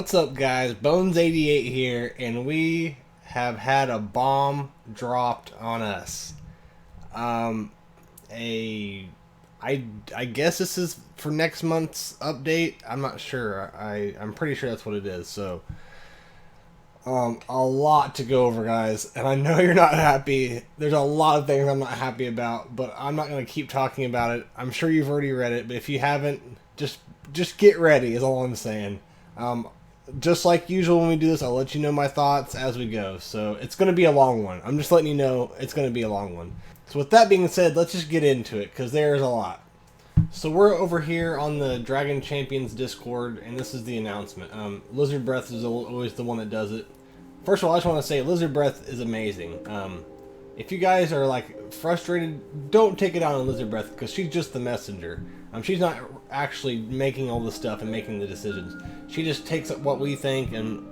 What's up, guys? Bones88 here, and we have had a bomb dropped on us. Um, I guess this is for next month's update. I'm not sure. I'm pretty sure that's what it is. So, a lot to go over, guys, and I know you're not happy. There's a lot of things I'm not happy about, but I'm not going to keep talking about it. I'm sure you've already read it, but if you haven't, just get ready is all I'm saying. Just like usual when we do this, I'll let you know my thoughts as we go. So it's going to be a long one. I'm just letting you know it's going to be a long one. So with that being said, let's just get into it, because there's a lot. So we're over here on the Dragon Champions Discord, and this is the announcement. Lizard Breath is always the one that does it. First of all, I just want to say Lizard Breath is amazing. If you guys are like frustrated, don't take it out on Lizard Breath, because she's just the messenger. She's not actually making all the stuff and making the decisions. She just takes what we think and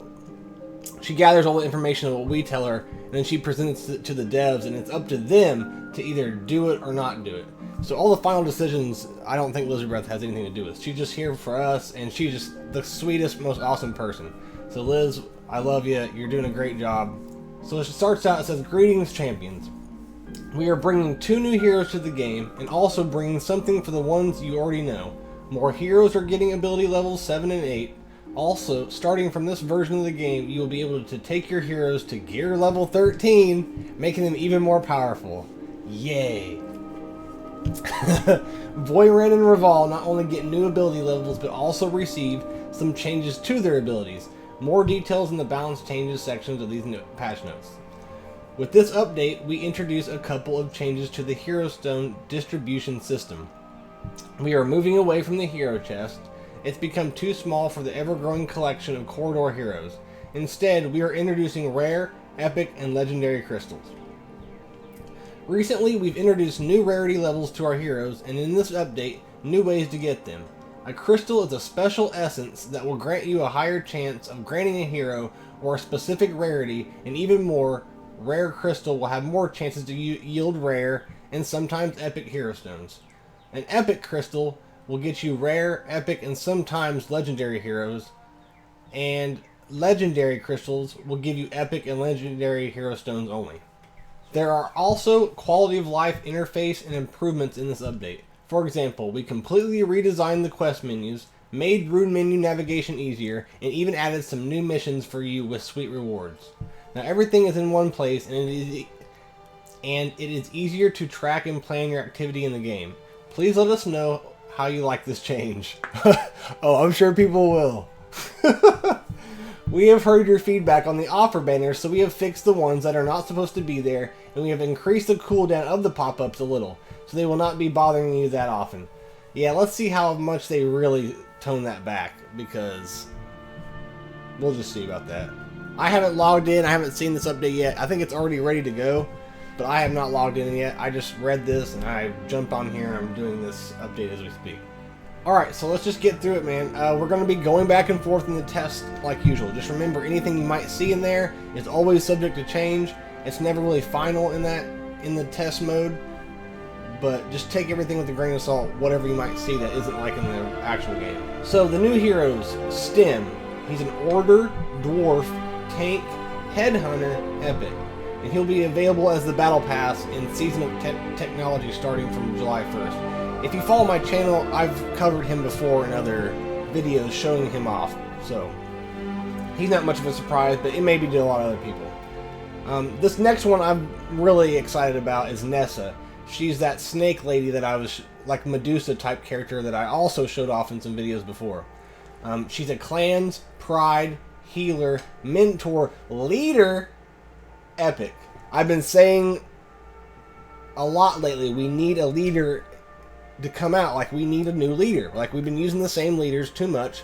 she gathers all the information of what we tell her, and then she presents it to the devs, and it's up to them to either do it or not do it. So all the final decisions, I don't think Lizard Breath has anything to do with. She's just here for us, and she's just the sweetest, most awesome person. So Liz, I love you. You're doing a great job. So it starts out, it says, "Greetings, champions. We are bringing 2 new heroes to the game, and also bringing something for the ones you already know. More heroes are getting ability levels 7 and 8. Also, starting from this version of the game, you will be able to take your heroes to gear level 13, making them even more powerful. Yay!" Voyren and Raval not only get new ability levels, but also receive some changes to their abilities. More details in the balance changes sections of these patch notes. With this update, we introduce a couple of changes to the Hero Stone distribution system. We are moving away from the hero chest. It's become too small for the ever-growing collection of corridor heroes. Instead, we are introducing rare, epic, and legendary crystals. Recently, we've introduced new rarity levels to our heroes, and in this update, new ways to get them. A crystal is a special essence that will grant you a higher chance of granting a hero or a specific rarity, and even more, rare crystal will have more chances to yield rare and sometimes epic hero stones. An epic crystal will get you rare, epic, and sometimes legendary heroes, and legendary crystals will give you epic and legendary hero stones only. There are also quality of life interface and improvements in this update. For example, we completely redesigned the quest menus, made rune menu navigation easier, and even added some new missions for you with sweet rewards. Now everything is in one place, and it is easier to track and plan your activity in the game. Please let us know how you like this change. Oh, I'm sure people will. We have heard your feedback on the offer banners, so we have fixed the ones that are not supposed to be there, and we have increased the cooldown of the pop-ups a little, so they will not be bothering you that often. Yeah, let's see how much they really tone that back, because we'll just see about that. I haven't logged in, I haven't seen this update yet. I think it's already ready to go, but I have not logged in yet. I just read this, and I jumped on here, and I'm doing this update as we speak. Alright, so let's just get through it, man. We're going to be going back and forth in the test like usual. Just remember, anything you might see in there is always subject to change. It's never really final in the test mode, but just take everything with a grain of salt, whatever you might see that isn't like in the actual game. So the new heroes, Stem. He's an Order, Dwarf, Tank, Headhunter, Epic. And he'll be available as the Battle Pass in Seasonal Technology starting from July 1st. If you follow my channel, I've covered him before in other videos showing him off, so he's not much of a surprise, but it may be to a lot of other people. This next one I'm really excited about is Nessa. She's that snake lady that I was, like Medusa type character that I also showed off in some videos before. She's a clans, pride, healer, mentor, leader, epic. I've been saying a lot lately, we need a leader to come out. Like, we need a new leader. Like, we've been using the same leaders too much.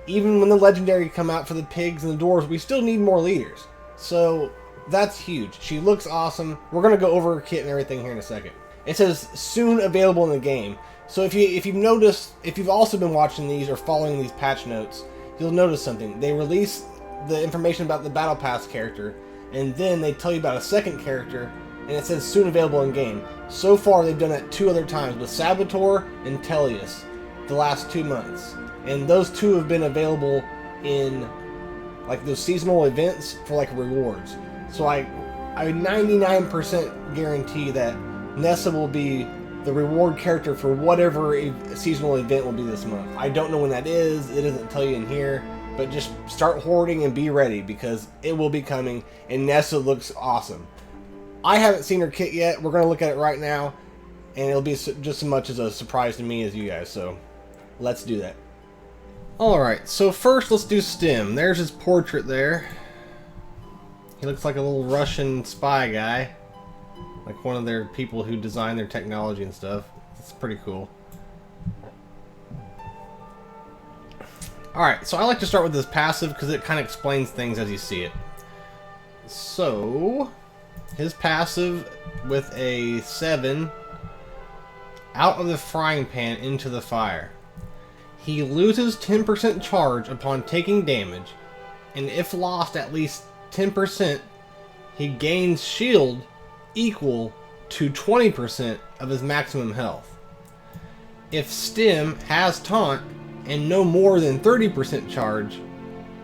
Even when the legendary come out for the pigs and the dwarves, we still need more leaders. So that's huge. She looks awesome. We're gonna go over her kit and everything here in a second. It says soon available in the game. So if you've noticed, if you've also been watching these or following these patch notes, you'll notice something. They release the information about the Battle Pass character, and then they tell you about a second character, and it says soon available in game. So far, they've done it 2 other times with Saboteur and Tellius the last 2 months. And those 2 have been available in like those seasonal events for like rewards. So I 99% guarantee that Nessa will be the reward character for whatever seasonal event will be this month. I don't know when that is. It doesn't tell you in here, but just start hoarding and be ready because it will be coming, and Nessa looks awesome. I haven't seen her kit yet. We're going to look at it right now, and it'll be just as much as a surprise to me as you guys, so let's do that. Alright, so first let's do Stim. There's his portrait there. He looks like a little Russian spy guy. Like one of their people who design their technology and stuff. It's pretty cool. Alright, so I like to start with this passive because it kind of explains things as you see it. So, his passive with a 7, out of the frying pan into the fire. He loses 10% charge upon taking damage, and if lost at least 10%, he gains shield equal to 20% of his maximum health. If Stim has taunt and no more than 30% charge,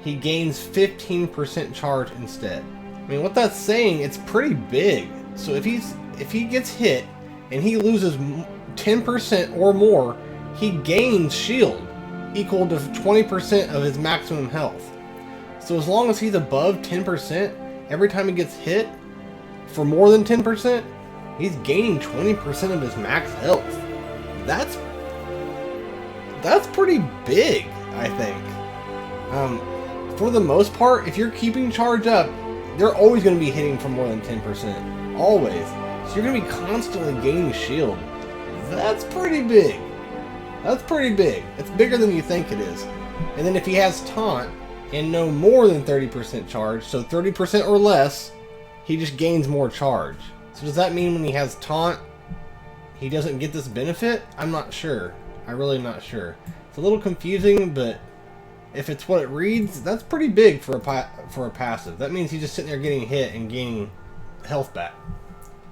he gains 15% charge instead. I mean, what that's saying, it's pretty big. So if he gets hit and he loses 10% or more, he gains shield equal to 20% of his maximum health. So as long as he's above 10%, every time he gets hit for more than 10%, he's gaining 20% of his max health. That's pretty big, I think. For the most part, if you're keeping charge up, they're always going to be hitting for more than 10%. Always. So you're going to be constantly gaining shield. That's pretty big. That's pretty big. It's bigger than you think it is. And then if he has taunt and no more than 30% charge, so 30% or less, he just gains more charge. So does that mean when he has taunt, he doesn't get this benefit? I'm not sure. I'm really not sure. It's a little confusing, but if it's what it reads, that's pretty big for a passive. That means he's just sitting there getting hit and gaining health back.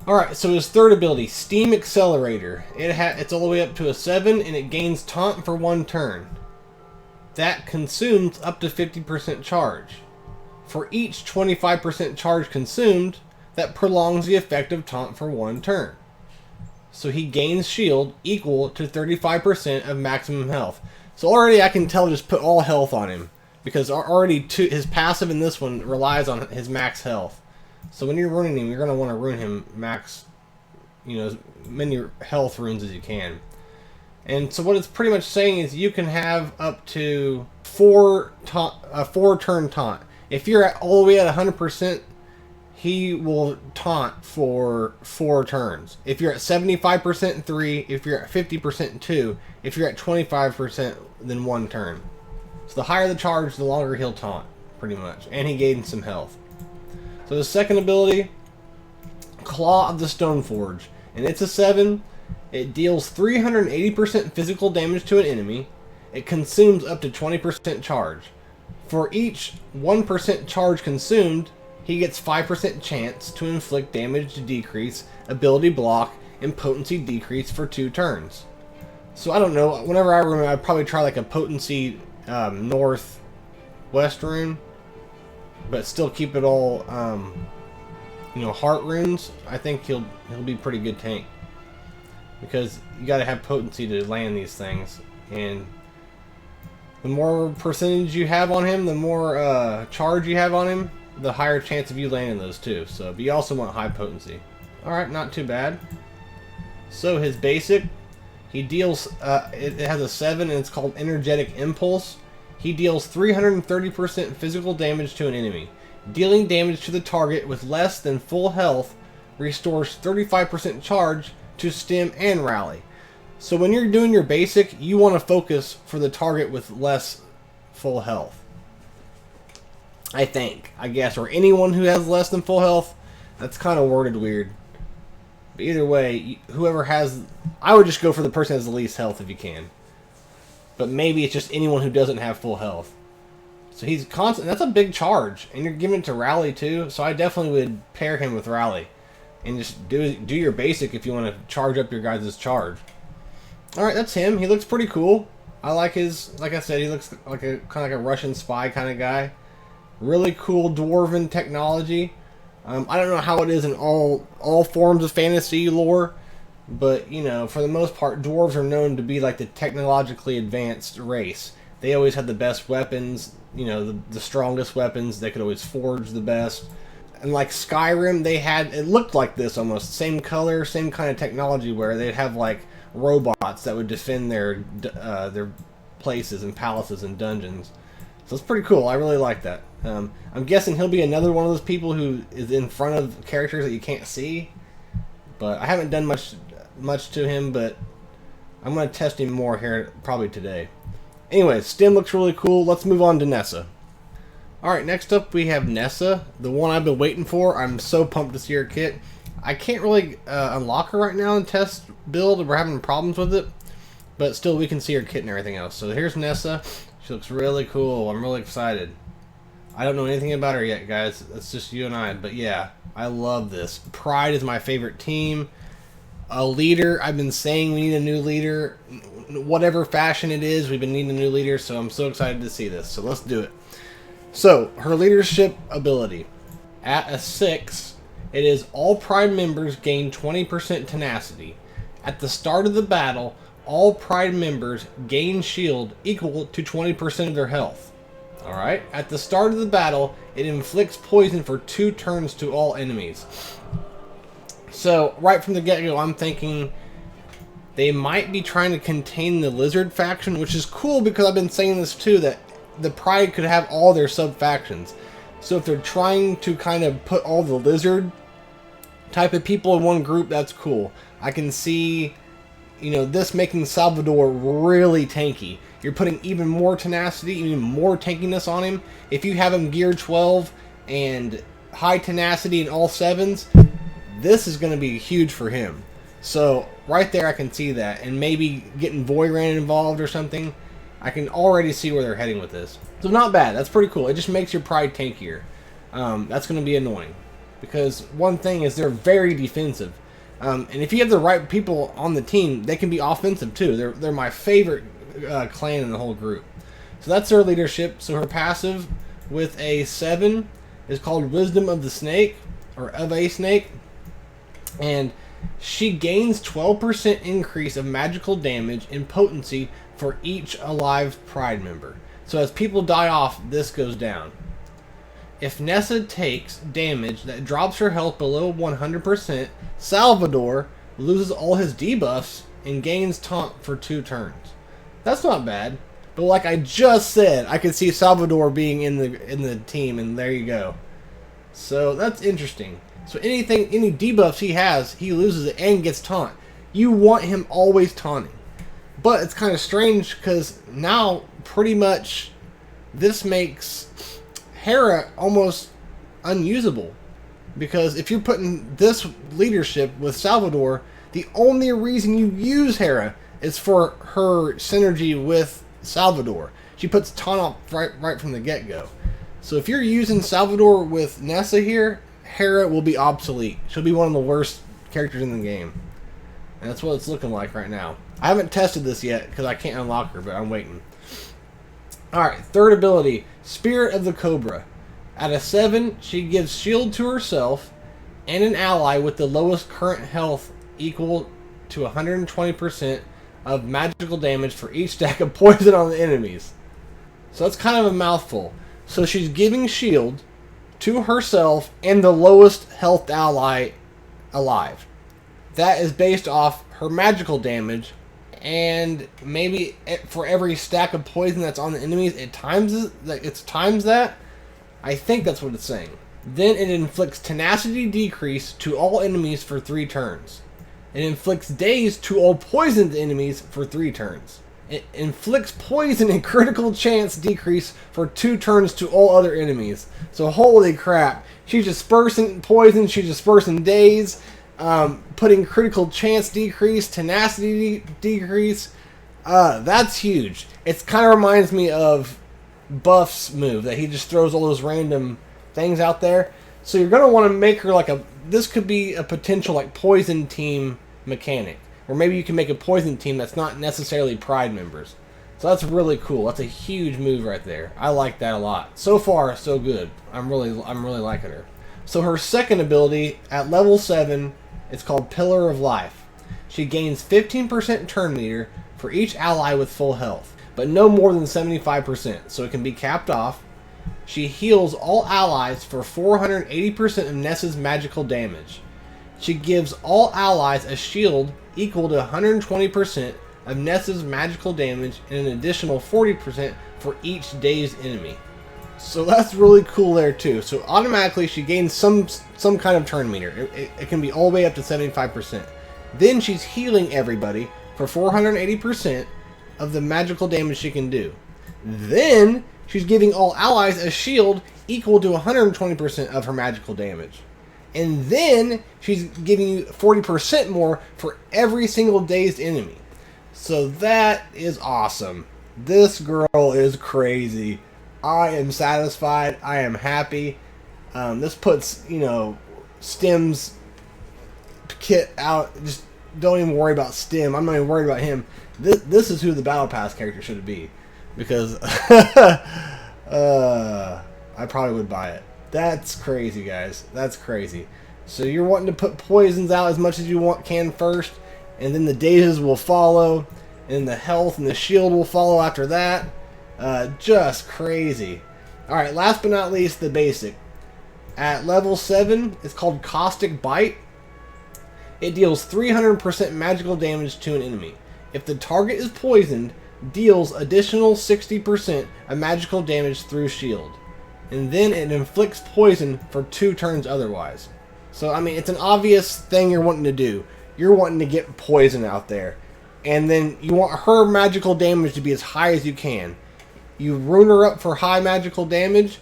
Alright, so his third ability, Steam Accelerator. It's all the way up to a 7, and it gains taunt for 1 turn. That consumes up to 50% charge. For each 25% charge consumed, that prolongs the effect of taunt for 1 turn. So he gains shield equal to 35% of maximum health. So already I can tell just put all health on him, because already his passive in this one relies on his max health. So when you're ruining him, you're going to want to ruin him max, as many health runes as you can. And so what it's pretty much saying is you can have up to 4 turn taunt. If you're all the way at 100%, he will taunt for 4 turns. If you're at 75%, 3. If you're at 50%, 2. If you're at 25%, then 1 turn. So the higher the charge, the longer he'll taunt, pretty much. And he gains some health. So the second ability, Claw of the Stoneforge. And it's a 7. It deals 380% physical damage to an enemy. It consumes up to 20% charge. For each 1% charge consumed, he gets 5% chance to inflict damage decrease, ability block, and potency decrease for 2 turns. So I don't know, whenever I remember, I'd probably try like a potency northwest rune, but still keep it all, heart runes. I think he'll be pretty good tank, because you got to have potency to land these things, and the more percentage you have on him, the more charge you have on him, the higher chance of you landing those too. So, but you also want high potency. Alright, not too bad. So his basic, he deals, it has a 7 and it's called Energetic Impulse. He deals 330% physical damage to an enemy. Dealing damage to the target with less than full health restores 35% charge to Stim and Rally. So when you're doing your basic, you want to focus for the target with less full health. I guess, or anyone who has less than full health. That's kind of worded weird. But either way, whoever has, I would just go for the person who has the least health if you can. But maybe it's just anyone who doesn't have full health. So he's constant. That's a big charge, and you're giving it to Rally too. So I definitely would pair him with Rally, and just do your basic if you want to charge up your guys' charge. All right, that's him. He looks pretty cool. I like his. Like I said, he looks like a kind of like a Russian spy kind of guy. Really cool dwarven technology. I don't know how it is in all forms of fantasy lore, but, you know, for the most part, dwarves are known to be like the technologically advanced race. They always had the best weapons, you know, the strongest weapons. They could always forge the best. And like Skyrim, it looked like this almost. Same color, same kind of technology, where they'd have like robots that would defend their places and palaces and dungeons. So it's pretty cool. I really like that. I'm guessing he'll be another one of those people who is in front of characters that you can't see. But I haven't done much to him, but I'm going to test him more here probably today. Anyway, Stim looks really cool. Let's move on to Nessa. Alright, next up we have Nessa, the one I've been waiting for. I'm so pumped to see her kit. I can't really unlock her right now in test build. We're having problems with it. But still, we can see her kit and everything else. So here's Nessa. She looks really cool. I'm really excited. I don't know anything about her yet, guys. It's just you and I. But yeah, I love this. Pride is my favorite team. A leader. I've been saying we need a new leader. Whatever fashion it is, we've been needing a new leader. So I'm so excited to see this. So let's do it. So, her leadership ability. At a 6, it is all Pride members gain 20% tenacity. At the start of the battle, all Pride members gain shield equal to 20% of their health. Alright? At the start of the battle, it inflicts poison for 2 turns to all enemies. So, right from the get-go, I'm thinking they might be trying to contain the Lizard faction, which is cool because I've been saying this too, that the Pride could have all their sub-factions. So if they're trying to kind of put all the Lizard type of people in one group, that's cool. I can see, you know, this making Salvador really tanky. You're putting even more tenacity, even more tankiness on him. If you have him gear 12 and high tenacity in all 7s, this is going to be huge for him. So right there I can see that. And maybe getting Voyran involved or something. I can already see where they're heading with this. So not bad. That's pretty cool. It just makes your Pride tankier. That's going to be annoying. Because one thing is they're very defensive. And if you have the right people on the team, they can be offensive too. They're my favorite clan in the whole group. So that's their leadership. So her passive with a 7 is called Wisdom of the Snake. Or of a Snake. And she gains 12% increase of magical damage and potency for each alive Pride member. So as people die off, this goes down. If Nessa takes damage that drops her health below 100%, Salvador loses all his debuffs and gains taunt for 2 turns. That's not bad. But like I just said, I could see Salvador being in the team, and there you go. So that's interesting. So any debuffs he has, he loses it and gets taunt. You want him always taunting. But it's kind of strange because now pretty much this makes Hera almost unusable. Because if you're putting this leadership with Salvador, the only reason you use Hera is for her synergy with Salvador. She puts taunt off right from the get-go. So if you're using Salvador with Nessa here, Hera will be obsolete. She'll be one of the worst characters in the game. And that's what it's looking like right now. I haven't tested this yet because I can't unlock her, but I'm waiting. Alright, third ability, Spirit of the Cobra. At a 7, she gives shield to herself and an ally with the lowest current health equal to 120% of magical damage for each stack of poison on the enemies. So that's kind of a mouthful. So she's giving shield to herself and the lowest health ally alive. That is based off her magical damage, and maybe for every stack of poison that's on the enemies, it's times that. I think that's what it's saying. Then it inflicts tenacity decrease to all enemies for 3 turns. It inflicts daze to all poisoned enemies for 3 turns. It inflicts poison and critical chance decrease for 2 turns to all other enemies. So holy crap. She's dispersing poison, she's dispersing daze, putting critical chance decrease, tenacity decrease. That's huge. It kind of reminds me of Buff's move, that he just throws all those random things out there. So you're going to want to make her like this could be a potential like poison team mechanic. Or maybe you can make a poison team that's not necessarily Pride members. So that's really cool. That's a huge move right there. I like that a lot. So far, so good. I'm really liking her. So her second ability at level 7, it's called Pillar of Life. She gains 15% turn meter for each ally with full health, but no more than 75%, so it can be capped off. She heals all allies for 480% of Ness's magical damage. She gives all allies a shield equal to 120% of Ness's magical damage and an additional 40% for each dazed enemy. So that's really cool there too. So automatically she gains some kind of turn meter. It can be all the way up to 75%. Then she's healing everybody for 480% of the magical damage she can do. Then she's giving all allies a shield equal to 120% of her magical damage. And then she's giving you 40% more for every single dazed enemy. So that is awesome. This girl is crazy. I am satisfied. I am happy. This puts, Stem's kit out. Just don't even worry about Stem. I'm not even worried about him. This is who the Battle Pass character should be. Because I probably would buy it. That's crazy, guys. That's crazy. So you're wanting to put poisons out as much as you can first, and then the dazes will follow, and the health and the shield will follow after that. Just crazy. Alright, last but not least, the basic. At level 7, it's called Caustic Bite. It deals 300% magical damage to an enemy. If the target is poisoned, deals additional 60% of magical damage through shield. And then it inflicts poison for 2 turns otherwise. So, I mean, it's an obvious thing you're wanting to do. You're wanting to get poison out there. And then you want her magical damage to be as high as you can. You rune her up for high magical damage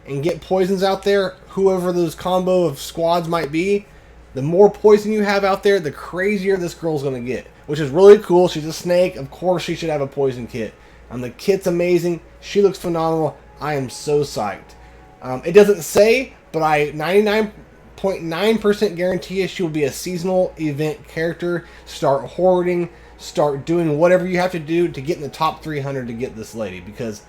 and get poisons out there, whoever those combo of squads might be. The more poison you have out there, the crazier this girl's going to get. Which is really cool. She's a snake. Of course she should have a poison kit. The kit's amazing. She looks phenomenal. I am so psyched. It doesn't say, but I 99.9% guarantee she will be a seasonal event character. Start hoarding. Start doing whatever you have to do to get in the top 300 to get this lady. Because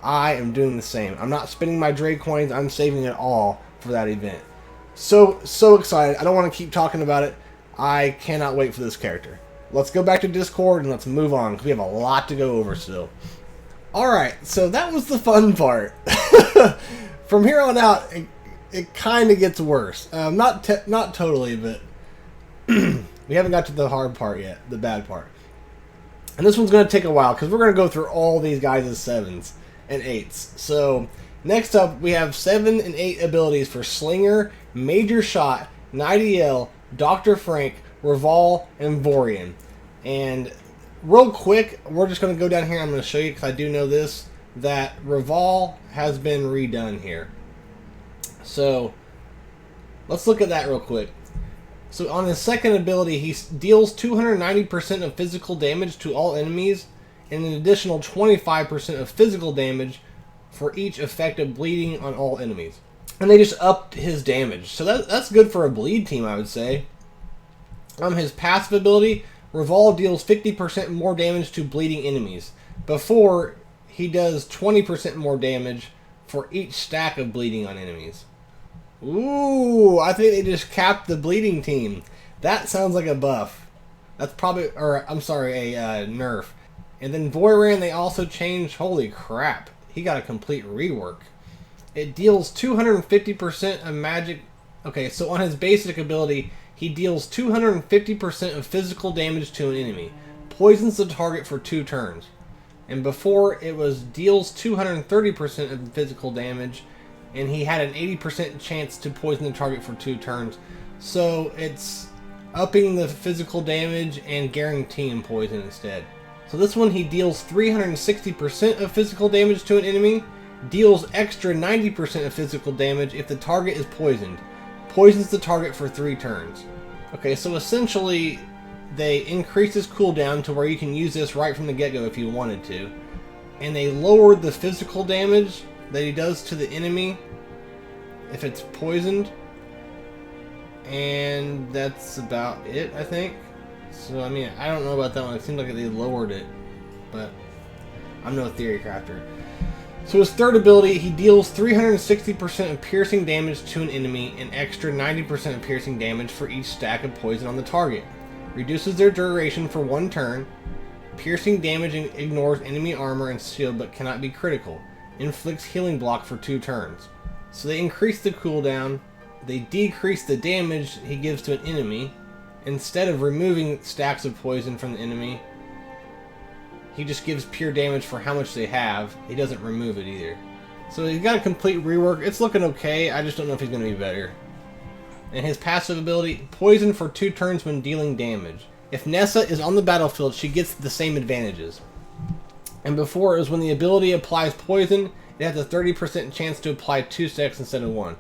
I am doing the same. I'm not spending my Dre coins. I'm saving it all for that event. So excited. I don't want to keep talking about it. I cannot wait for this character. Let's go back to Discord and let's move on, because we have a lot to go over still. Alright, so that was the fun part. From here on out, it kind of gets worse. Not totally, but we haven't got to the hard part yet, the bad part. And this one's going to take a while, because we're going to go through all these guys as 7s and 8s. So, next up, we have 7 and 8 abilities for Slinger, Major Shot, Nightiel, Dr. Frank, Reval, and Vorian. And real quick, we're just going to go down here. I'm going to show you, because I do know this, that Reval has been redone here. So let's look at that real quick. So on his second ability, he deals 290% of physical damage to all enemies and an additional 25% of physical damage for each effect of bleeding on all enemies. And they just upped his damage. So that's good for a bleed team, I would say. His passive ability, Reval deals 50% more damage to bleeding enemies. Before, he does 20% more damage for each stack of bleeding on enemies. Ooh, I think they just capped the bleeding team. That sounds like a buff. That's probably, or I'm sorry, a nerf. And then Voiran, they also changed, holy crap. He got a complete rework. It deals 250% of magic. Okay, so on his basic ability, he deals 250% of physical damage to an enemy. Poisons the target for 2 turns. And before, it was deals 230% of physical damage, and he had an 80% chance to poison the target for 2 turns. So it's upping the physical damage and guaranteeing poison instead. So this one, he deals 360% of physical damage to an enemy, deals extra 90% of physical damage if the target is poisoned. Poisons the target for 3 turns. Okay, so essentially, they increased his cooldown to where you can use this right from the get-go if you wanted to. And they lowered the physical damage that he does to the enemy if it's poisoned. And that's about it, I think. So, I mean, I don't know about that one. It seems like they lowered it. But I'm no theory crafter. So his third ability, he deals 360% of piercing damage to an enemy and extra 90% of piercing damage for each stack of poison on the target. Reduces their duration for 1 turn. Piercing damage ignores enemy armor and shield but cannot be critical. Inflicts healing block for 2 turns. So they increase the cooldown. They decrease the damage he gives to an enemy. Instead of removing stacks of poison from the enemy, he just gives pure damage for how much they have. He doesn't remove it either. So he's got a complete rework. It's looking okay. I just don't know if he's going to be better. And his passive ability, poison for 2 turns when dealing damage. If Nessa is on the battlefield, she gets the same advantages. And before, it was when the ability applies poison, it has a 30% chance to apply 2 stacks instead of 1.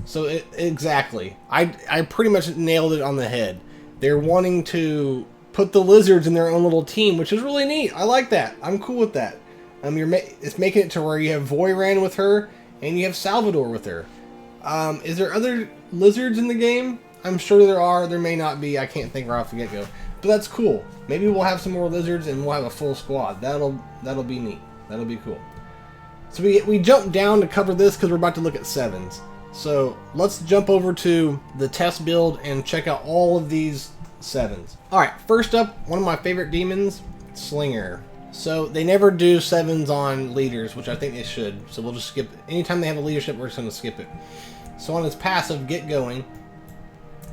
So exactly. I pretty much nailed it on the head. They're wanting to put the lizards in their own little team, which is really neat. I like that. I'm cool with that. It's making it to where you have Voyran with her, and you have Salvador with her. Is there other lizards in the game? I'm sure there are. There may not be. I can't think right off the get-go. But that's cool. Maybe we'll have some more lizards, and we'll have a full squad. That'll be neat. That'll be cool. So we jumped down to cover this because we're about to look at 7s. So let's jump over to the test build and check out all of these 7s. Alright, first up, one of my favorite demons, Slinger. So they never do 7s on leaders, which I think they should. So we'll just skip it. Anytime they have a leadership, we're just going to skip it. So on his passive, Get Going,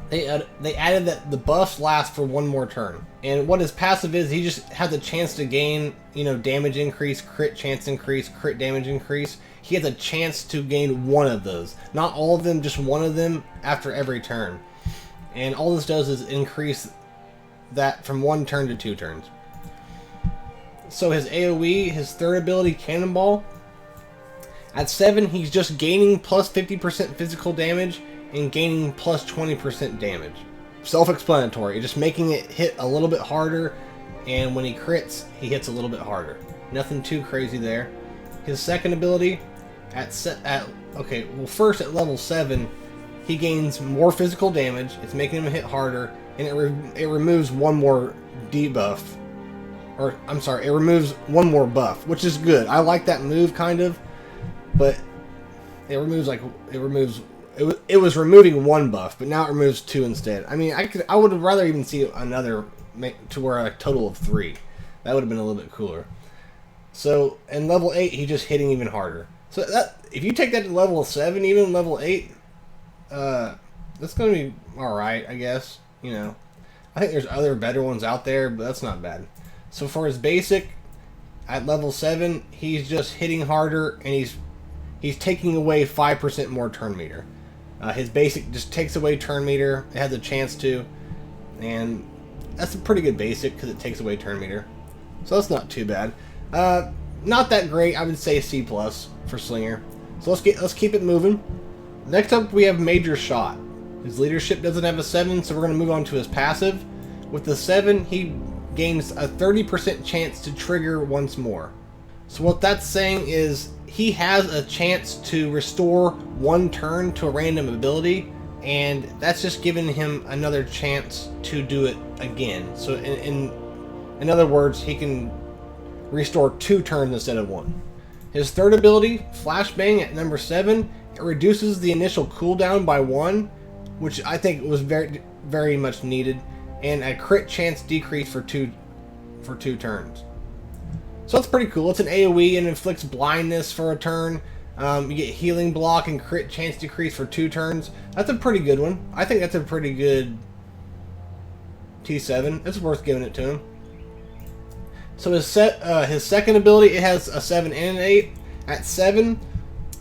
they added that the buffs last for 1 more turn. And what his passive is, he just has a chance to gain, damage increase, crit chance increase, crit damage increase. He has a chance to gain 1 of those. Not all of them, just 1 of them after every turn. And all this does is increase that from 1 turn to 2 turns. So his AoE, his third ability, Cannonball. At 7, he's just gaining plus 50% physical damage and gaining plus 20% damage. Self-explanatory, just making it hit a little bit harder, and when he crits, he hits a little bit harder. Nothing too crazy there. His second ability, first at level 7, he gains more physical damage. It's making him hit harder, and it removes 1 more debuff. Or, I'm sorry, it removes 1 more buff, which is good. I like that move, kind of, but it was removing 1 buff, but now it removes 2 instead. I mean, I would have rather even see another to where a total of 3. That would have been a little bit cooler. So, in level 8, he's just hitting even harder. So, if you take that to level 7, even level 8, that's going to be alright, I guess. I think there's other better ones out there, but that's not bad. So, for his basic, at level 7, he's just hitting harder, and he's taking away 5% more turn meter. His basic just takes away turn meter. It has a chance to, and that's a pretty good basic because it takes away turn meter. So that's not too bad. Not that great. I would say C+ for Slinger. So let's keep it moving. Next up, we have Major Shot. His leadership doesn't have a 7, so we're going to move on to his passive. With the 7, he gains a 30% chance to trigger once more. So what that's saying is he has a chance to restore 1 turn to a random ability, and that's just giving him another chance to do it again. So in other words, he can restore 2 turns instead of 1. His third ability, Flashbang, at number 7, it reduces the initial cooldown by 1, which I think was very, very much needed, and a crit chance decrease for 2 turns. So that's pretty cool. It's an AoE and inflicts blindness for a turn. You get healing block and crit chance decrease for 2 turns. That's a pretty good one. I think that's a pretty good T7. It's worth giving it to him. So his second ability, it has a 7 and an 8. At 7,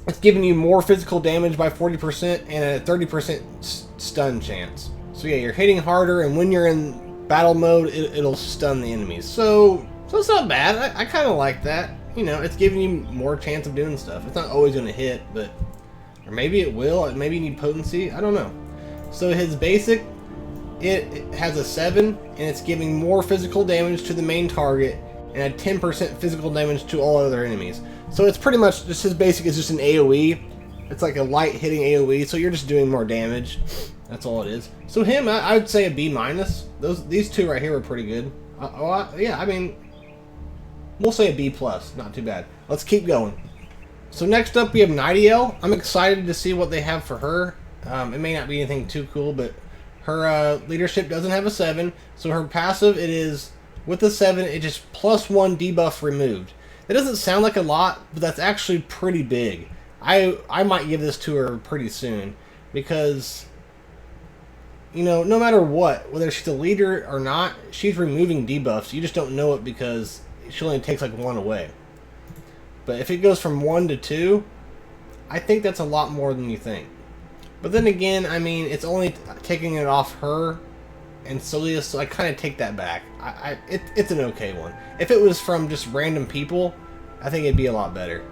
it's giving you more physical damage by 40% and a 30% stun chance. So yeah, you're hitting harder, and when you're in battle mode, it'll stun the enemies. So it's not bad. I kind of like that. It's giving you more chance of doing stuff. It's not always going to hit, or maybe it will. Maybe you need potency. I don't know. So his basic, it has a 7, and it's giving more physical damage to the main target and a 10% physical damage to all other enemies. So it's pretty much just his basic is just an AoE. It's like a light hitting AoE, so you're just doing more damage. That's all it is. So him, I would say a B-. These 2 right here were pretty good. Yeah, I mean, We'll say a B+, not too bad. Let's keep going. So next up we have Nightingale. I'm excited to see what they have for her. It may not be anything too cool, but her leadership doesn't have a 7, so her passive, it is, with the 7, it just +1 debuff removed. That doesn't sound like a lot, but that's actually pretty big. I might give this to her pretty soon, because, you know, no matter what, whether she's a leader or not, she's removing debuffs. You just don't know it because she only takes like 1 away. But if it goes from 1 to 2, I think that's a lot more than you think. But then again, I mean, it's only taking it off her and Solius, so I kind of take that back. It's an okay one. If it was from just random people, I think it'd be a lot better.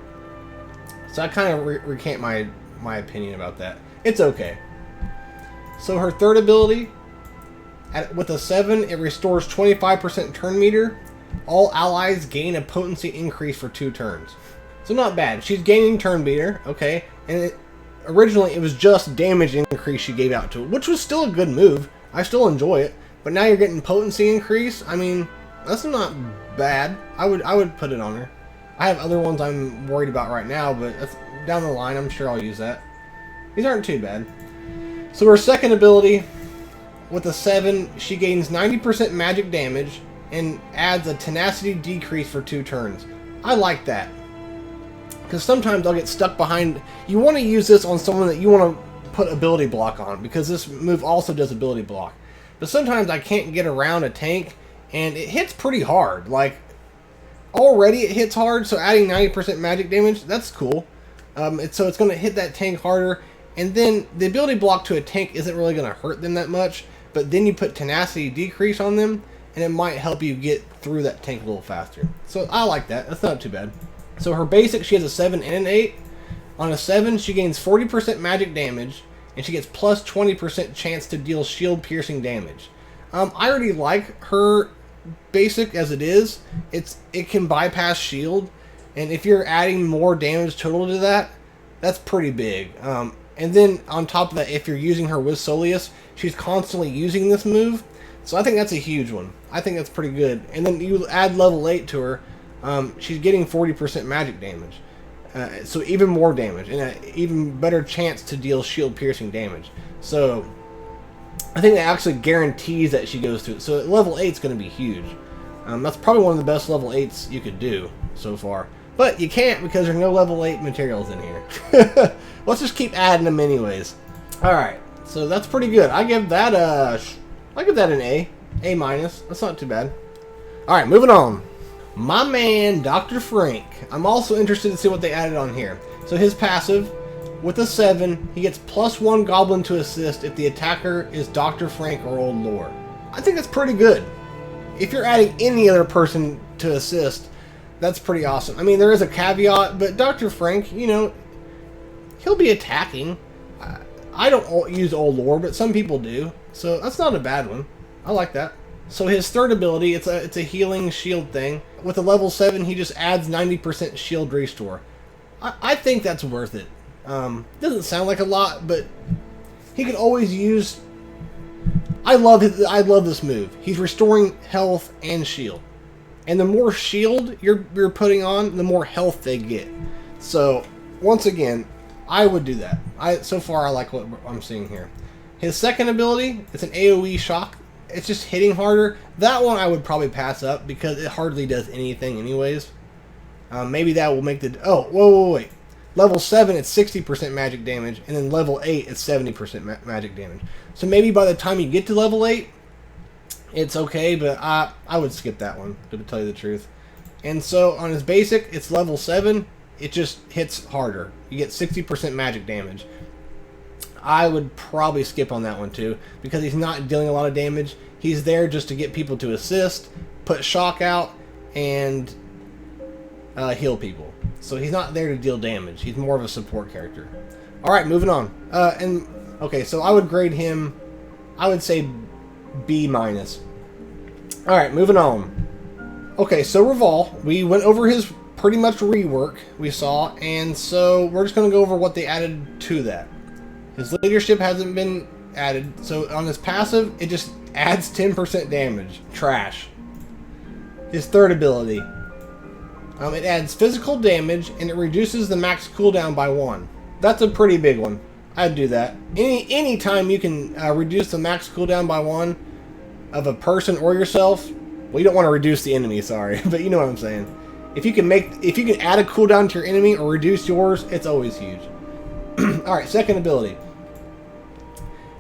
So I kind of recant my opinion about that. It's okay. So her third ability, with a 7, it restores 25% turn meter. All allies gain a potency increase for 2 turns. So not bad. She's gaining turn meter, okay, and originally it was just damage increase she gave out to it, which was still a good move. I still enjoy it, but now you're getting potency increase. I mean, that's not bad. I would put it on her. I have other ones I'm worried about right now, but that's, down the line I'm sure I'll use that. These aren't too bad. So her second ability, with a 7, she gains 90% magic damage and adds a tenacity decrease for 2 turns. I like that, because sometimes I'll get stuck behind. You want to use this on someone that you want to put ability block on, because this move also does ability block. But sometimes I can't get around a tank, and it hits pretty hard. Like, already it hits hard, so adding 90% magic damage, that's cool. So it's going to hit that tank harder, and then the ability block to a tank isn't really going to hurt them that much, but then you put tenacity decrease on them, and it might help you get through that tank a little faster. So I like that. That's not too bad. So her basic, she has a 7 and an 8. On a 7, she gains 40% magic damage, and she gets plus 20% chance to deal shield piercing damage. I already like her basic as it is. It can bypass shield, and if you're adding more damage total to that, that's pretty big. And then on top of that, if you're using her with Solius, she's constantly using this move. So I think that's a huge one. I think that's pretty good. And then you add level 8 to her, she's getting 40% magic damage. So even more damage, and an even better chance to deal shield piercing damage. So I think that actually guarantees that she goes through it. So level 8 is going to be huge. That's probably one of the best level 8s you could do so far. But you can't, because there's no level 8 materials in here. Let's just keep adding them anyways. Alright, so that's pretty good. I give that an A. A-. That's not too bad. Alright, moving on. My man, Dr. Frank. I'm also interested to see what they added on here. So his passive, with a 7, he gets +1 goblin to assist if the attacker is Dr. Frank or Old Lore. I think that's pretty good. If you're adding any other person to assist, that's pretty awesome. I mean, there is a caveat, but Dr. Frank, you know, he'll be attacking. I don't use Old Lore, but some people do. So that's not a bad one. I like that. So his third ability, it's a healing shield thing. With a level 7, he just adds 90% shield restore. I think that's worth it. Doesn't sound like a lot, but he can always use. I love this move. He's restoring health and shield, and the more shield you're putting on, the more health they get. So once again, I would do that. So far I like what I'm seeing here. His second ability, it's an AoE shock. It's just hitting harder. That one I would probably pass up because it hardly does anything anyways. Maybe that will make the. Oh, wait. Level 7, it's 60% magic damage, and then level 8, it's 70% magic damage. So maybe by the time you get to level 8, it's okay, but I would skip that one, to tell you the truth. And so on his basic, it's level 7, it just hits harder. You get 60% magic damage. I would probably skip on that one too, because he's not dealing a lot of damage. He's there just to get people to assist, put shock out, and heal people. So he's not there to deal damage. He's more of a support character. Alright, moving on. Okay, so I would grade him, I would say B-. Alright, moving on. Okay, so Revolve, we went over his pretty much rework we saw, and so we're just going to go over what they added to that. His leadership hasn't been added, so on his passive, it just adds 10% damage. Trash. His third ability, It adds physical damage, and it reduces the max cooldown by 1. That's a pretty big one. I'd do that. Any time you can reduce the max cooldown by 1 of a person or yourself. Well, you don't want to reduce the enemy, sorry, but you know what I'm saying. If you can add a cooldown to your enemy or reduce yours, it's always huge. All right, second ability.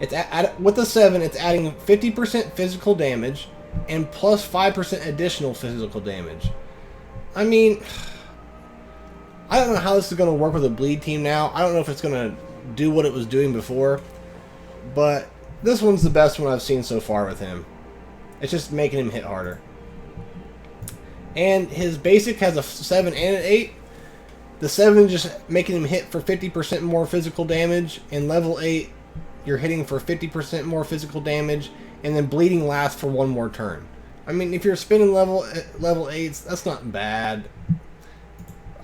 It's with the 7, it's adding 50% physical damage and plus 5% additional physical damage. I mean, I don't know how this is going to work with a bleed team now. I don't know if it's going to do what it was doing before, but this one's the best one I've seen so far with him. It's just making him hit harder. And his basic has a 7 and an 8. The 7 is just making him hit for 50% more physical damage. In level 8, you're hitting for 50% more physical damage. And then bleeding lasts for 1 more turn. I mean, if you're spinning level 8s, that's not bad.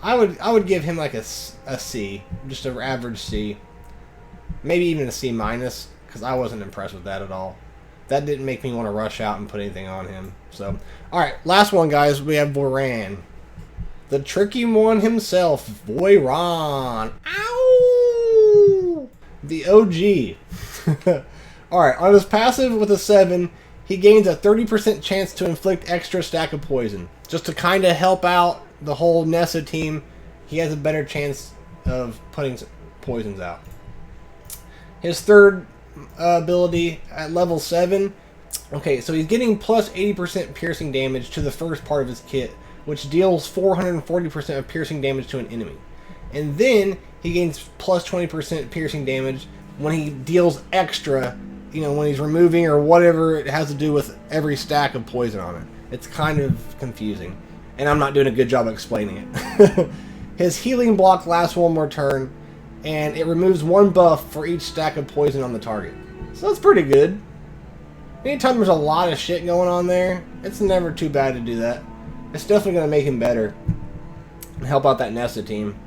I would give him like a C. Just an average C. Maybe even a C-, because I wasn't impressed with that at all. That didn't make me want to rush out and put anything on him. So, alright, last one, guys. We have Voran. The tricky one himself, Voran. Ow! The OG. Alright, on his passive with a 7, he gains a 30% chance to inflict extra stack of poison. Just to kind of help out the whole Nessa team, he has a better chance of putting poisons out. His third ability at level 7. Okay, so he's getting plus 80% piercing damage to the first part of his kit, which deals 440% of piercing damage to an enemy. And then he gains plus 20% piercing damage when he deals extra, you know, when he's removing or whatever it has to do with every stack of poison on it. It's kind of confusing, and I'm not doing a good job explaining it. His healing block lasts 1 more turn, and it removes 1 buff for each stack of poison on the target. So that's pretty good. Anytime there's a lot of shit going on there, it's never too bad to do that. It's definitely going to make him better and help out that Nessa team.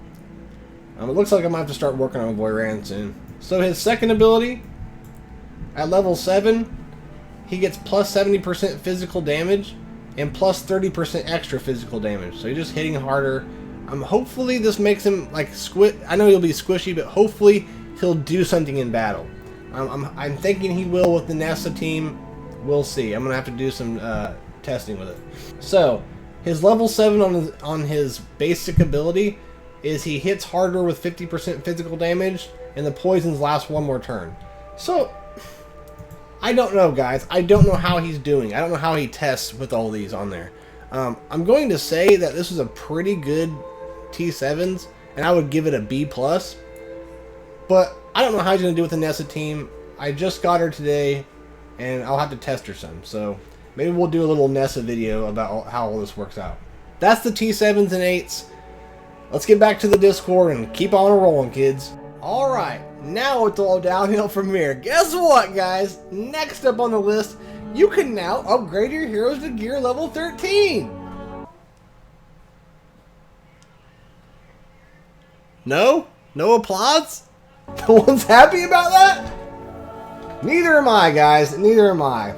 It looks like I might have to start working on Voran soon. So his second ability, at level 7, he gets plus 70% physical damage and plus 30% extra physical damage. So he's just hitting harder. Hopefully this makes him like I know he'll be squishy, but hopefully he'll do something in battle. I'm thinking he will with the Nessa team. We'll see. I'm gonna have to do some testing with it. So his level 7 on his basic ability is he hits harder with 50% physical damage, and the poisons last 1 more turn. So I don't know, guys. I don't know how he's doing. I don't know how he tests with all these on there. I'm going to say that this is a pretty good T7s, and I would give it a B+. But I don't know how he's going to do with the Nessa team. I just got her today, and I'll have to test her some. So maybe we'll do a little Nessa video about how all this works out. That's the T7s and 8s. Let's get back to the Discord and keep on rolling, kids. Alright, now it's all downhill from here. Guess what, guys? Next up on the list, you can now upgrade your heroes to gear level 13. No? No applause? No one's happy about that? Neither am I, guys. Neither am I.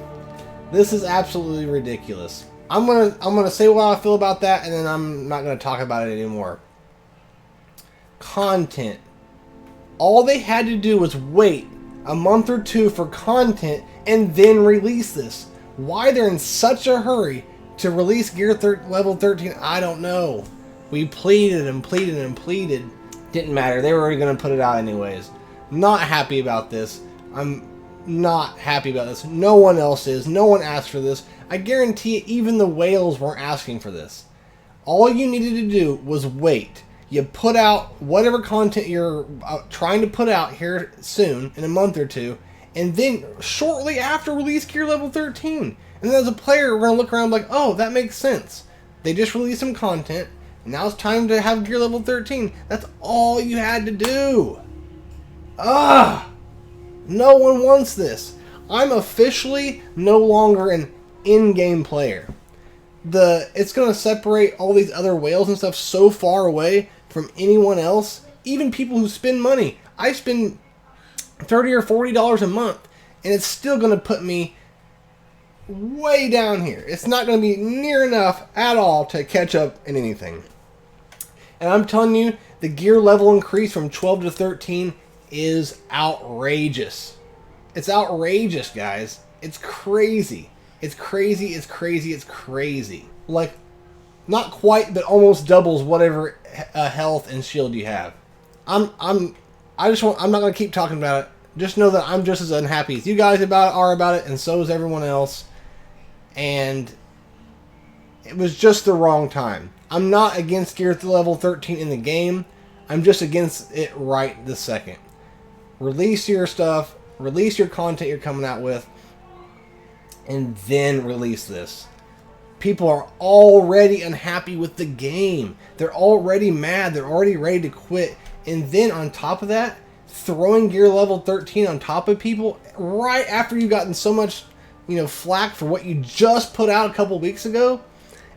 This is absolutely ridiculous. I'm gonna say what I feel about that, and then I'm not gonna talk about it anymore. Content. All they had to do was wait a month or 2 for content and then release this. Why they're in such a hurry to release gear level 13, I don't know. We pleaded and pleaded and pleaded. Didn't matter. They were already going to put it out anyways. Not happy about this. I'm not happy about this. No one else is. No one asked for this. I guarantee you, even the whales weren't asking for this. All you needed to do was wait. You put out whatever content you're trying to put out here soon, in a month or 2, and then shortly after release gear level 13. And then as a player, we're going to look around like, oh, that makes sense. They just released some content, and now it's time to have gear level 13. That's all you had to do. Ugh! No one wants this. I'm officially no longer an in-game player. It's going to separate all these other whales and stuff so far away from anyone else, even people who spend money. I spend $30 or $40 a month, and it's still going to put me way down here. It's not going to be near enough at all to catch up in anything. And I'm telling you, the gear level increase from 12 to 13 is outrageous. It's outrageous, guys. It's crazy. It's crazy, it's crazy, it's crazy. Like, not quite, but almost doubles whatever health and shield you have. I'm not gonna keep talking about it. Just know that I'm just as unhappy as you guys are about it, and so is everyone else. And it was just the wrong time. I'm not against gear level 13 in the game. I'm just against it right this second. Release your stuff. Release your content you're coming out with. And then release this. People are already unhappy with the game. They're already mad. They're already ready to quit. And then on top of that, throwing gear level 13 on top of people right after you've gotten so much, flack for what you just put out a couple weeks ago.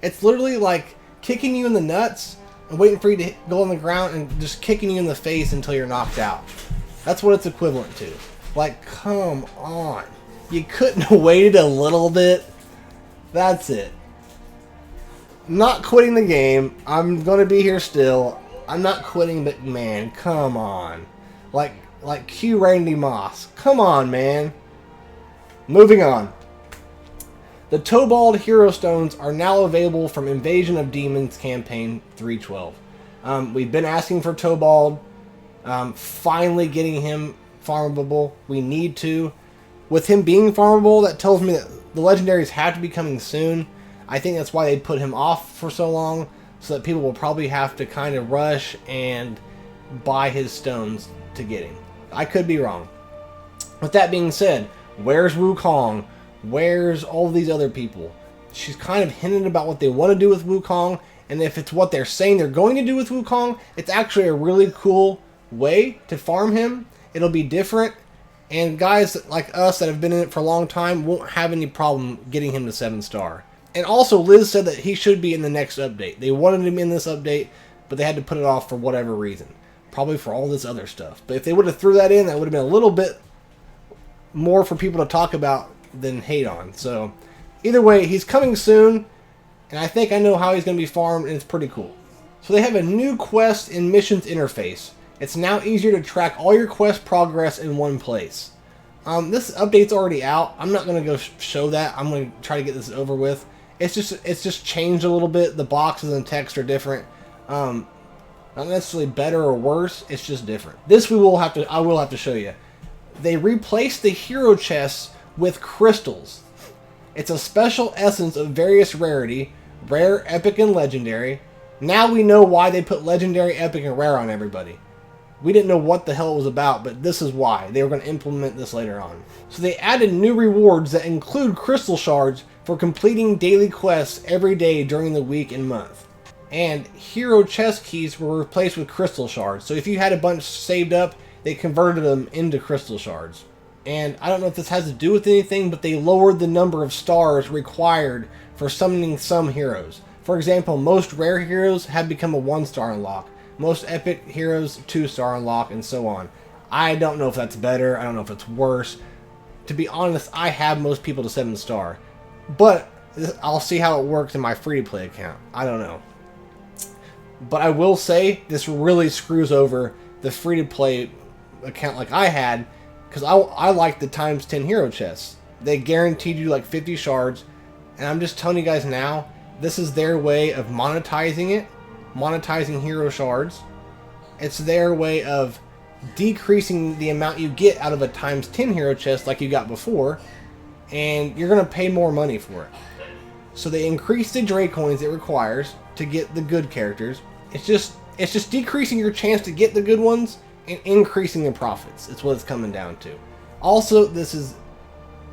It's literally like kicking you in the nuts and waiting for you to go on the ground and just kicking you in the face until you're knocked out. That's what it's equivalent to. Like, come on. You couldn't have waited a little bit? That's it. I'm not quitting the game. I'm going to be here still. I'm not quitting, but man, come on. Like Q Randy Moss. Come on, man. Moving on. The Tobald Hero Stones are now available from Invasion of Demons Campaign 312. We've been asking for Tobald. Finally getting him farmable. We need to. With him being farmable, that tells me that the legendaries have to be coming soon. I think that's why they put him off for so long, so that people will probably have to kind of rush and buy his stones to get him. I could be wrong. With that being said, where's Wukong? Where's all these other people? She's kind of hinted about what they want to do with Wukong, and if it's what they're saying they're going to do with Wukong, it's actually a really cool way to farm him. It'll be different, and guys like us that have been in it for a long time won't have any problem getting him to 7-star. And also, Liz said that he should be in the next update. They wanted him in this update, but they had to put it off for whatever reason. Probably for all this other stuff. But if they would have threw that in, that would have been a little bit more for people to talk about than hate on. So, either way, he's coming soon, and I think I know how he's going to be farmed, and it's pretty cool. So they have a new quest and missions interface. It's now easier to track all your quest progress in one place. This update's already out. I'm not going to go show that. I'm going to try to get this over with. It's just changed a little bit. The boxes and text are different. Not necessarily better or worse. It's just different. This I will have to show you. They replaced the hero chests with crystals. It's a special essence of various rarity, rare, epic, and legendary. Now we know why they put legendary, epic, and rare on everybody. We didn't know what the hell it was about, but this is why. They were going to implement this later on. So they added new rewards that include crystal shards for completing daily quests every day during the week and month. And hero chest keys were replaced with crystal shards. So if you had a bunch saved up, they converted them into crystal shards. And I don't know if this has to do with anything, but they lowered the number of stars required for summoning some heroes. For example, most rare heroes have become a 1-star unlock. Most epic heroes, 2-star unlock, and so on. I don't know if that's better. I don't know if it's worse. To be honest, I have most people to 7-star. But I'll see how it works in my free-to-play account. I don't know. But I will say, this really screws over the free-to-play account like I had, because I like the times 10 hero chests. They guaranteed you like 50 shards, and I'm just telling you guys now, this is their way of monetizing it. Monetizing hero shards. It's their way of decreasing the amount you get out of a times 10 hero chest like you got before, and you're going to pay more money for it. So they increase the Dre coins it requires to get the good characters. It's just decreasing your chance to get the good ones and increasing the profits. It's what it's coming down to. Also, this is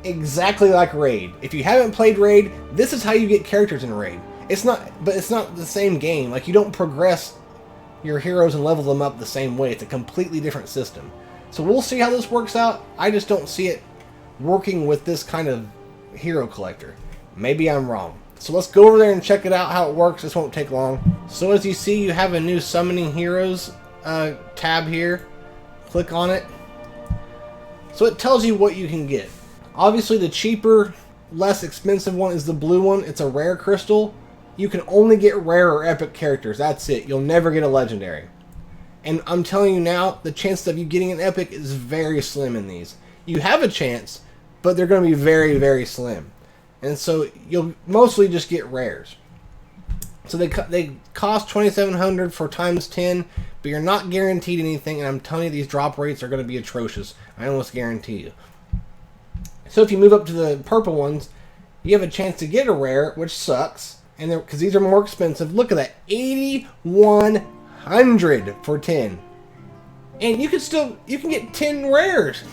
exactly like Raid. If you haven't played Raid, this is how you get characters in Raid. It's not the same game. Like, you don't progress your heroes and level them up the same way. It's a completely different system. So we'll see how this works out. I just don't see it working with this kind of hero collector. Maybe I'm wrong. So let's go over there and check it out, how it works. This won't take long. So as you see, you have a new Summoning Heroes tab here. Click on it. So it tells you what you can get. Obviously the cheaper, less expensive one is the blue one. It's a rare crystal. you can only get rare or epic characters. That's it. You'll never get a legendary. And I'm telling you now, the chance of you getting an epic is very slim in these. You have a chance, but they're going to be very, very slim. And so you'll mostly just get rares. So they cost $2,700 for times 10, but you're not guaranteed anything, and I'm telling you these drop rates are going to be atrocious. I almost guarantee you. So if you move up to the purple ones, you have a chance to get a rare, which sucks, and because these are more expensive. Look at that, 8,100 for 10, and you can get 10 rares.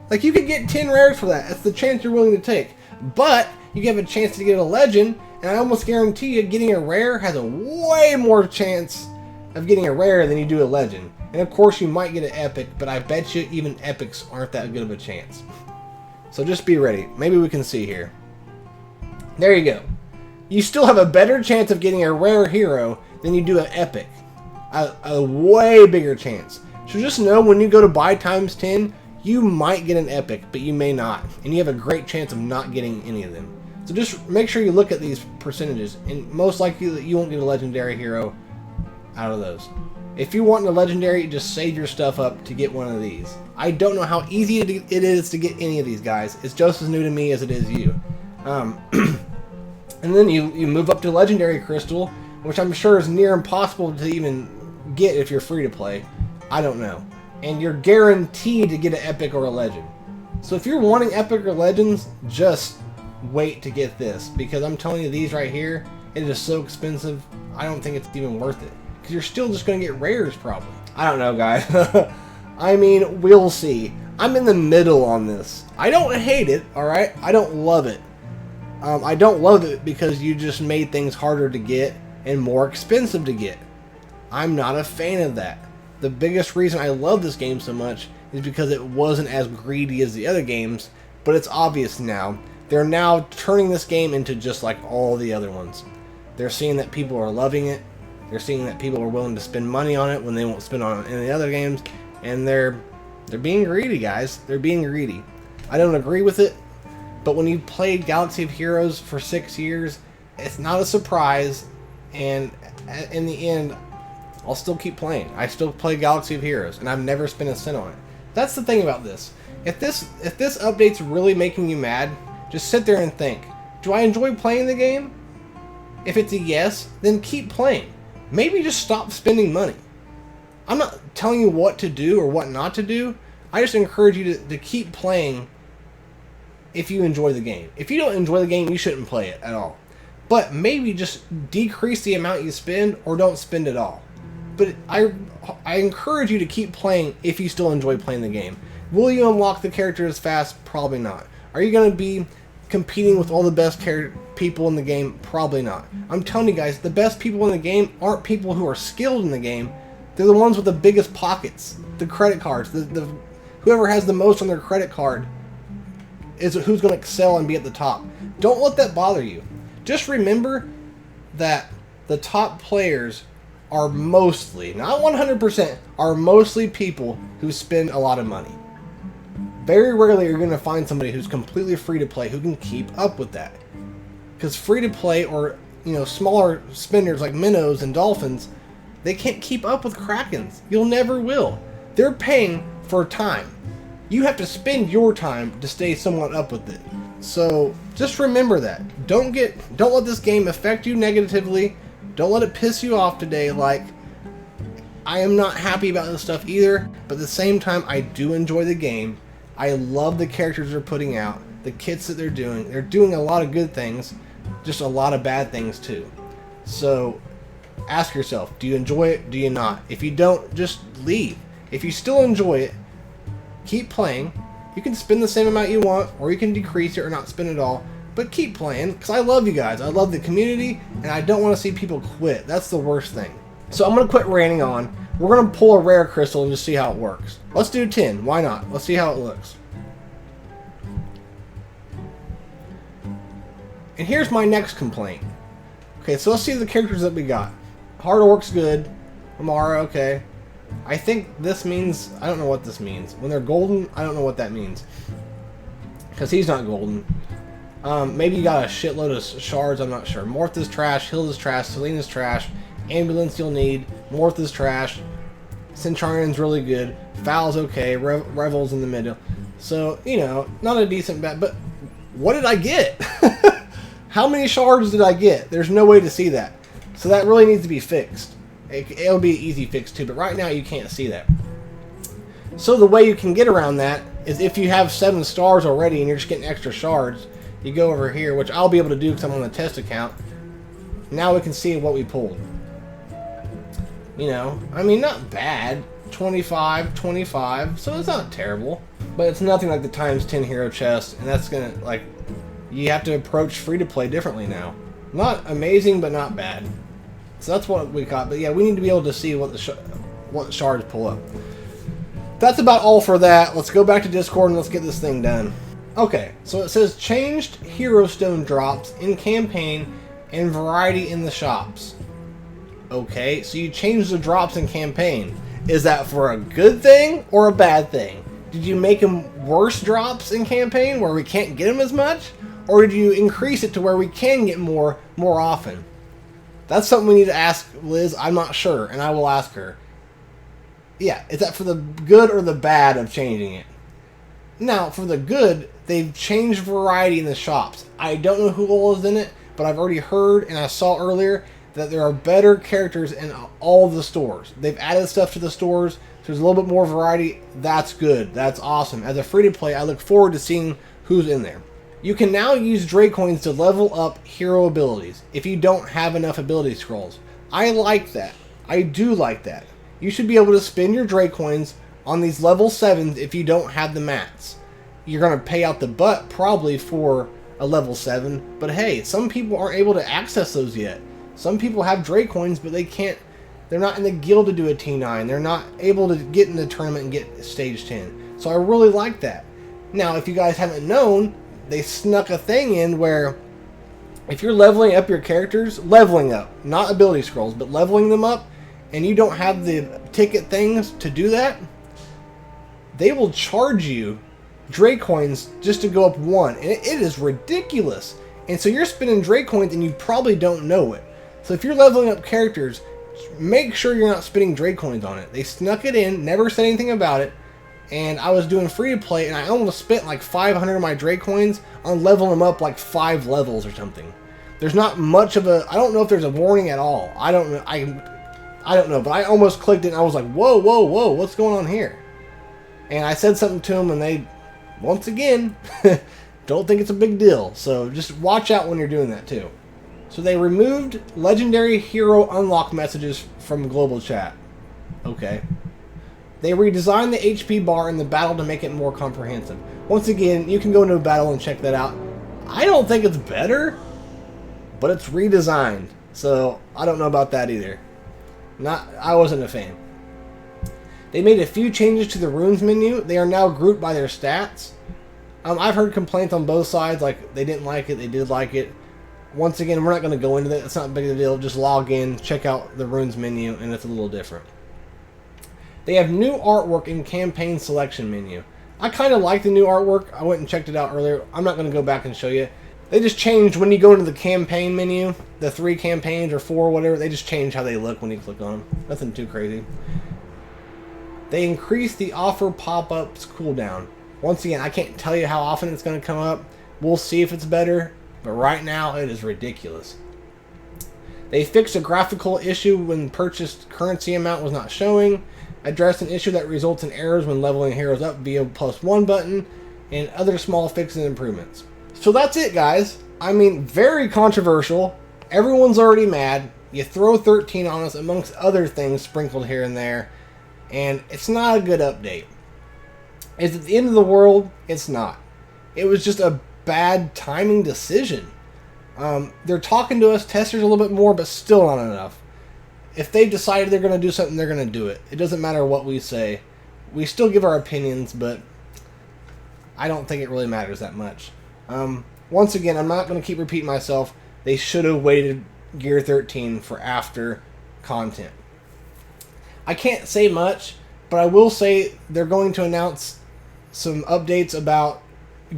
Like, you could get 10 rares for that. That's the chance you're willing to take. But you have a chance to get a legend, and I almost guarantee you getting a rare has a way more chance of getting a rare than you do a legend. And of course you might get an epic, but I bet you even epics aren't that good of a chance. So just be ready. Maybe we can see here. There you go. You still have a better chance of getting a rare hero than you do an epic. A way bigger chance. So just know when you go to buy times 10, you might get an epic, but you may not. And you have a great chance of not getting any of them. So just make sure you look at these percentages, and most likely you won't get a legendary hero out of those. If you want a legendary, just save your stuff up to get one of these. I don't know how easy it is to get any of these guys. It's just as new to me as it is you. And then you move up to legendary crystal, which I'm sure is near impossible to even get if you're free to play. I don't know. And you're guaranteed to get an epic or a legend. So if you're wanting epic or legends, just wait to get this, because I'm telling you, these right here, it is so expensive, I don't think it's even worth it, because you're still just going to get rares probably. I don't know, guys. I mean, we'll see. I'm in the middle on this. I don't hate it, alright? I don't love it. I don't love it because you just made things harder to get and more expensive to get. I'm not a fan of that. The biggest reason I love this game so much is because it wasn't as greedy as the other games, but it's obvious now. They're now turning this game into just like all the other ones. They're seeing that people are loving it. They're seeing that people are willing to spend money on it when they won't spend on it in the other games. And they're being greedy, guys. They're being greedy. I don't agree with it, but when you've played Galaxy of Heroes for 6 years, it's not a surprise. And in the end, I'll still keep playing. I still play Galaxy of Heroes, and I've never spent a cent on it. That's the thing about this. If this update's really making you mad, just sit there and think, do I enjoy playing the game? If it's a yes, then keep playing. Maybe just stop spending money. I'm not telling you what to do or what not to do. I just encourage you to keep playing if you enjoy the game. If you don't enjoy the game, you shouldn't play it at all. But maybe just decrease the amount you spend or don't spend at all. But I encourage you to keep playing if you still enjoy playing the game. Will you unlock the characters fast? Probably not. Are you going to be competing with all the best people in the game? Probably not. I'm telling you guys, the best people in the game aren't people who are skilled in the game. They're the ones with the biggest pockets, the credit cards. Whoever has the most on their credit card is who's going to excel and be at the top. Don't let that bother you. Just remember that the top players are mostly, not 100%, are mostly people who spend a lot of money. Very rarely you're going to find somebody who's completely free to play who can keep up with that. Because free to play or, smaller spenders like minnows and dolphins, they can't keep up with krakens. You'll never will. They're paying for time. You have to spend your time to stay somewhat up with it. So just remember that. Don't let this game affect you negatively. Don't let it piss you off today. Like, I am not happy about this stuff either, but at the same time, I do enjoy the game. I love the characters they're putting out, the kits that they're doing. They're doing a lot of good things, just a lot of bad things too. So ask yourself, do you enjoy it? Do you not? If you don't, just leave. If you still enjoy it, keep playing. You can spend the same amount you want, or you can decrease it or not spend it all. But keep playing, because I love you guys. I love the community, and I don't want to see people quit. That's the worst thing. So I'm going to quit ranting on. We're going to pull a rare crystal and just see how it works. Let's do 10. Why not? Let's see how it looks. And here's my next complaint. Okay, so let's see the characters that we got. Hard works good. Amara, okay. I think this means, I don't know what this means. When they're golden, I don't know what that means. Because he's not golden. Maybe you got a shitload of shards, I'm not sure. Mortha's trash, Hilda's trash, Selena's trash, Ambulance you'll need, Mortha's trash, Centurion's really good, Foul's okay, Revel's in the middle. So, you know, not a decent bet, but what did I get? How many shards did I get? There's no way to see that. So that really needs to be fixed. It'll be an easy fix too, but right now you can't see that. So the way you can get around that is if you have 7 stars already and you're just getting extra shards, you go over here, which I'll be able to do because I'm on the test account. Now we can see what we pulled. You know, I mean, not bad. 25, 25, so it's not terrible. But it's nothing like the times 10 hero chest, and that's gonna, like, you have to approach free-to-play differently now. Not amazing, but not bad. So that's what we got. But yeah, we need to be able to see what the shards pull up. That's about all for that. Let's go back to Discord and let's get this thing done. Okay, so it says changed hero stone drops in campaign and variety in the shops. Okay, so you changed the drops in campaign. Is that for a good thing or a bad thing? Did you make them worse drops in campaign where we can't get them as much? Or did you increase it to where we can get more often? That's something we need to ask Liz. I'm not sure, and I will ask her. Yeah, is that for the good or the bad of changing it? Now, for the good, they've changed variety in the shops. I don't know who all is in it, but I've already heard and I saw earlier that there are better characters in all the stores. They've added stuff to the stores, so there's a little bit more variety. That's good. That's awesome. As a free-to-play, I look forward to seeing who's in there. You can now use Dracoins to level up hero abilities if you don't have enough ability scrolls. I like that. I do like that. You should be able to spend your Dracoins on these level 7s if you don't have the mats. You're going to pay out the butt probably for a level 7, but hey, some people aren't able to access those yet. Some people have Dracoins, but they can't, they're not in the guild to do a T9. They're not able to get in the tournament and get stage 10. So I really like that. Now, if you guys haven't known, they snuck a thing in where if you're leveling up your characters, leveling up, not ability scrolls, but leveling them up, and you don't have the ticket things to do that, they will charge you Dracoins just to go up 1. And it is ridiculous. And so you're spending Dracoins and you probably don't know it. So if you're leveling up characters, make sure you're not spending Dracoins on it. They snuck it in, never said anything about it. And I was doing free to play and I almost spent like 500 of my Dracoins on leveling them up like 5 levels or something. There's not much of a, I don't know if there's a warning at all. I don't know. I don't know, but I almost clicked it and I was like, whoa, whoa, whoa, what's going on here? And I said something to them and they, once again, don't think it's a big deal. So just watch out when you're doing that too. So they removed legendary hero unlock messages from global chat. Okay. They redesigned the HP bar in the battle to make it more comprehensive. Once again, you can go into a battle and check that out. I don't think it's better, but it's redesigned. So I don't know about that either. I wasn't a fan. They made a few changes to the runes menu. They are now grouped by their stats. I've heard complaints on both sides, like they didn't like it, they did like it. Once again, we're not going to go into that. It's not a big deal. Just log in, check out the runes menu, and it's a little different. They have new artwork in campaign selection menu. I kind of like the new artwork. I went and checked it out earlier. I'm not going to go back and show you. They just changed when you go into the campaign menu, the 3 campaigns or 4, whatever, they just change how they look when you click on them. Nothing too crazy. They increased the offer pop-ups cooldown. Once again, I can't tell you how often it's going to come up. We'll see if it's better, but right now it is ridiculous. They fixed a graphical issue when purchased currency amount was not showing, addressed an issue that results in errors when leveling heroes up via +1 button, and other small fixes and improvements. So that's it, guys. I mean, very controversial. Everyone's already mad. You throw 13 on us amongst other things sprinkled here and there, and it's not a good update. Is it the end of the world? It's not. It was just a bad timing decision. They're talking to us testers a little bit more, but still not enough. If they've decided they're going to do something, they're going to do it. It doesn't matter what we say. We still give our opinions, but I don't think it really matters that much. Once again, I'm not going to keep repeating myself. They should have waited Gear 13 for after content. I can't say much, but I will say they're going to announce some updates about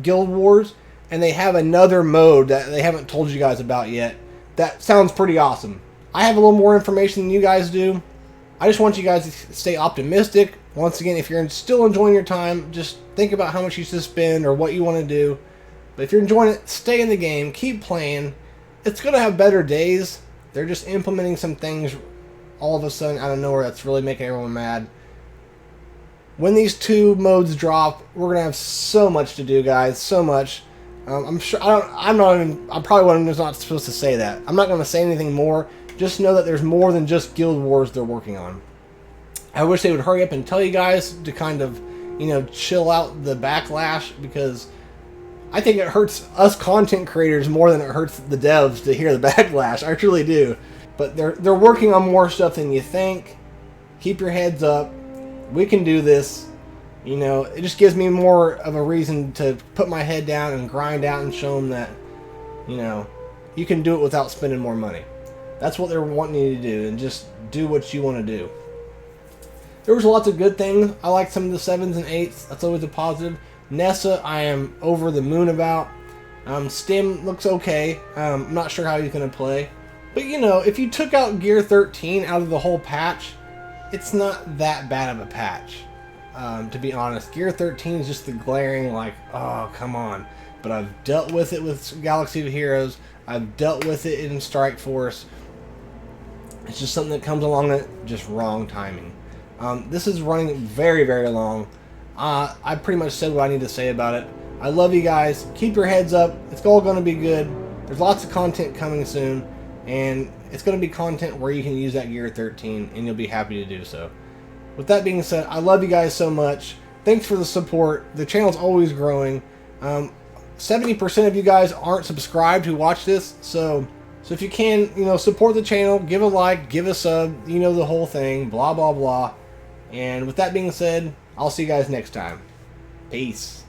Guild Wars, and they have another mode that they haven't told you guys about yet. That sounds pretty awesome. I have a little more information than you guys do. I just want you guys to stay optimistic. Once again, if you're still enjoying your time, just think about how much you should spend or what you want to do. But if you're enjoying it, stay in the game, keep playing. It's going to have better days. They're just implementing some things all of a sudden out of nowhere that's really making everyone mad. When these two modes drop, we're going to have so much to do, guys. So much. I'm sure I'm probably not supposed to say that. I'm not going to say anything more. Just know that there's more than just Guild Wars they're working on. I wish they would hurry up and tell you guys to kind of, chill out the backlash, because I think it hurts us content creators more than it hurts the devs to hear the backlash. I truly do. But they're working on more stuff than you think. Keep your heads up. We can do this. It just gives me more of a reason to put my head down and grind out and show them that, you can do it without spending more money. That's what they're wanting you to do, and just do what you want to do. There was lots of good things. I like some of the 7s and 8s. That's always a positive. Nessa, I am over the moon about. Stim looks okay. I'm not sure how he's going to play. But, if you took out Gear 13 out of the whole patch, it's not that bad of a patch. To be honest, Gear 13 is just the glaring, oh, come on. But I've dealt with it with Galaxy of Heroes. I've dealt with it in Strike Force. It's just something that comes along at just wrong timing. This is running very, very long. I pretty much said what I need to say about it. I love you guys. Keep your heads up. It's all going to be good. There's lots of content coming soon. And it's going to be content where you can use that Gear 13, and you'll be happy to do so. With that being said, I love you guys so much. Thanks for the support. The channel's always growing. 70% of you guys aren't subscribed who watch this, so if you can, support the channel, give a like, give a sub, the whole thing, blah, blah, blah. And with that being said, I'll see you guys next time. Peace.